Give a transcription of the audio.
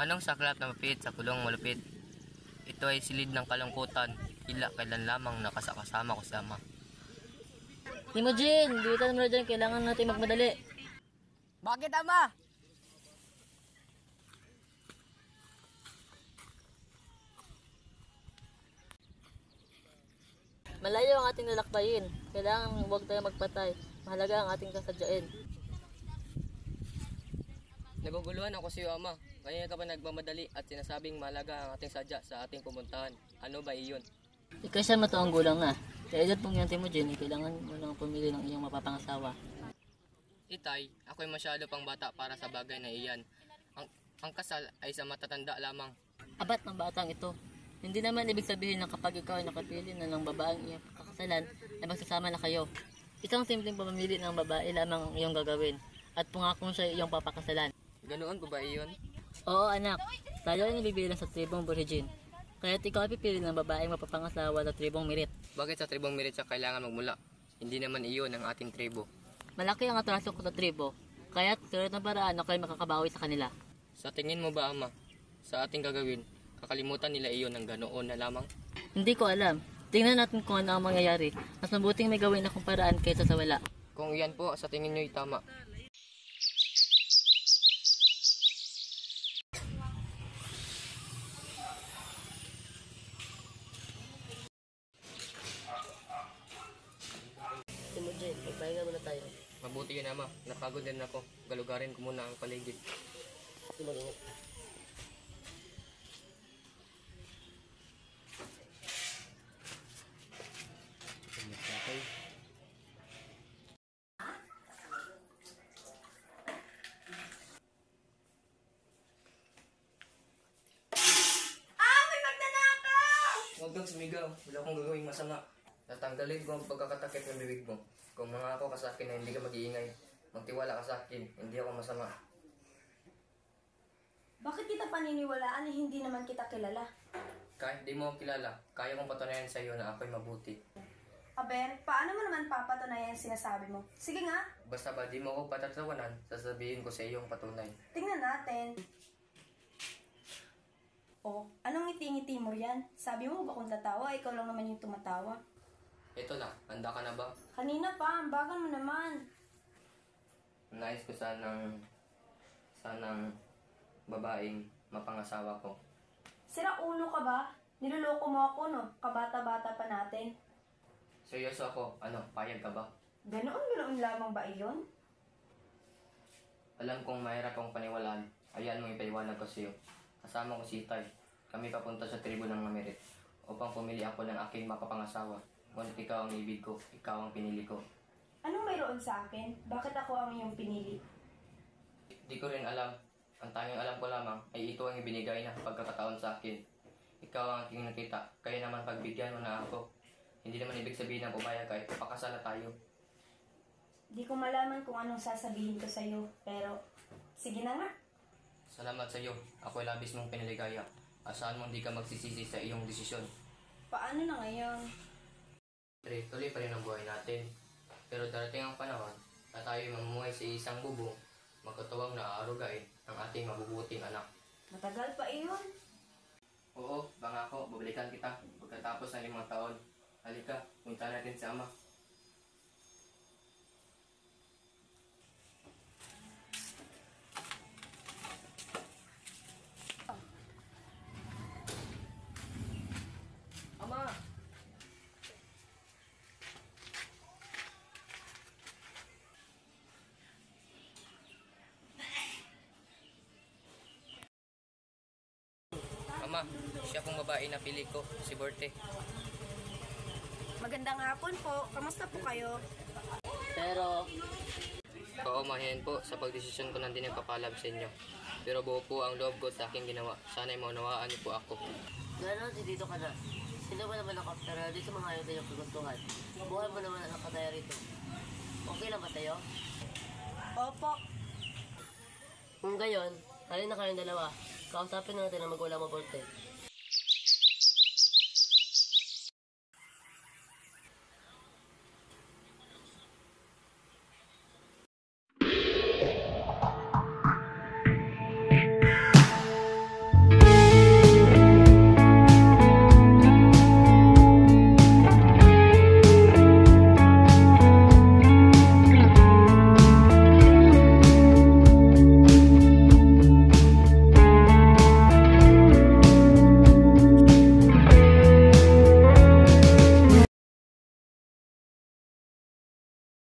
Anong saklap na mapit sa kulong malupit? Ito ay silid ng kalungkutan, tila kailan lamang nakasakasama ko si ama. Timujin, bitan mo na dyan, kailangan natin magmadali. Bakit, ama? Malayo ang ating lalakbayin. Kailangan huwag tayo magpatay. Mahalaga ang ating kasadyain. Naguguluhan ako sa iyo, ama. Kaya ka ba nagmamadali at sinasabing mahalaga ang ating sadya sa ating pumuntahan? Ano ba iyon? Ikaw siya matuang gulang na. Sa edad pong yan, Timujin, kailangan mo nang pumili ng iyong mapapangasawa. Itay, ako'y masyado pang bata para sa bagay na iyan. Ang kasal ay sa matatanda lamang. Abat ng batang ito. Hindi naman ibig sabihin na kapag ikaw ay nakapili na ng babaeng iyong kakakasalan, ay magsasama na kayo. Isang simpleng pamamili ng babae lamang ang iyong gagawin. At pangakong siya iyong papakasalan. Ganoon ba iyon? Oo anak, tayo ay nabibilang sa tribong Burhijin. Kaya't ikaw ay pipili ng babaeng mapapangasawa sa tribong Mirit. Bakit sa tribong Mirit siya kailangan magmula? Hindi naman iyon ang ating tribo. Malaki ang atraso ko sa tribo, kaya't tulad ng paraan ako ay makakabawi sa kanila. Sa tingin mo ba, ama, sa ating gagawin, kakalimutan nila iyon ng ganoon na lamang? Hindi ko alam. Tingnan natin kung ano ang mangyayari. Mas mabuting may gawin akong paraan kaysa sa wala. Kung iyan po, sa tingin nyo'y tama. Timujin, magpahinga muna tayo. Mabuti yun, ama. Napagod din ako. Galugarin ko muna ang paligid. Mag-ingat. Huwag kang sumigaw. Wala akong gagawing masama. Tatanggalin ko ang pagkakatakip ng bibig mo. Kung mangako ka sa akin na hindi ka mag-iingay, magtiwala ka sa akin, hindi ako masama. Bakit kita paniniwalaan na hindi naman kita kilala? Kahit di mo ako kilala, kaya kong patunayan sa iyo na ako'y mabuti. Aber, paano mo naman papatunayan ang sinasabi mo? Sige nga, Basta ba di mo ako patatawanan, sasabihin ko sa iyong patunay. tingnan natin. Oh, anong ngiti-ngiti mo yan? Sabi mo ba kung tatawa, ikaw lang naman yung tumatawa. Ito na, handa ka na ba? Kanina pa, ang bagal mo naman. Nais ko sanang babaeng mapangasawa ko. Sira ulo ka ba? Niloloko mo ako, no? Kabata-bata pa natin. Seryoso ako, ano, payag ka ba? Ganoon lamang ba iyon? Alam kong mahirap akong paniwalaan, ayan mong ipaiwanag ko sa iyo. Kasama ko si Itay. Kami papunta sa tribo ng Mamirit upang pumili ako ng aking mapapangasawa. Ngunit ikaw ang ibig ko, ikaw ang pinili ko. Anong mayroon sa akin? Bakit ako ang iyong pinili? Di ko rin alam. Ang tanging alam ko lamang ay ito ang ibinigay na pagkakataon sa akin. Ikaw ang aking nakita, kaya naman pagbigyan mo na ako. Hindi naman ibig sabihin ng pumayag kahit pakasala tayo. Di ko malaman kung anong sasabihin ko sa'yo, pero sige na nga. Salamat sa iyo. Ako'y labis mong piniligaya. Asahan mong di ka magsisisi sa iyong desisyon. Paano na ngayon? Tuloy pa rin ang buhay natin. Pero darating ang panahon na tayo mamumuhay sa isang bubong, magkatuwang na aarugain ang ating mabubuting anak. Matagal pa iyon. Oo, bangako, babalikan kita pagkatapos ng 5 taon. Halika, punta natin sa ama. Ama! Ama, siya pong babae na pili ko, si Borte. Magandang hapon po. Kamusta po kayo? Pero, Paumahin po sa pagdesisyon ko nang din nagpapalab sa inyo. Pero buo po ang loob ko sa aking ginawa. Sana'y maunawaan niyo po ako. gano'n dito ka na. Sino ba naman ako pero dito mga ayaw tayo kagustuhan. Buhay mo naman ang nakataya rito. Okay lang ba tayo? Opo. Kung gayon, tayo na kayong dalawa. Kausapin na natin ang magulang mo, Borte.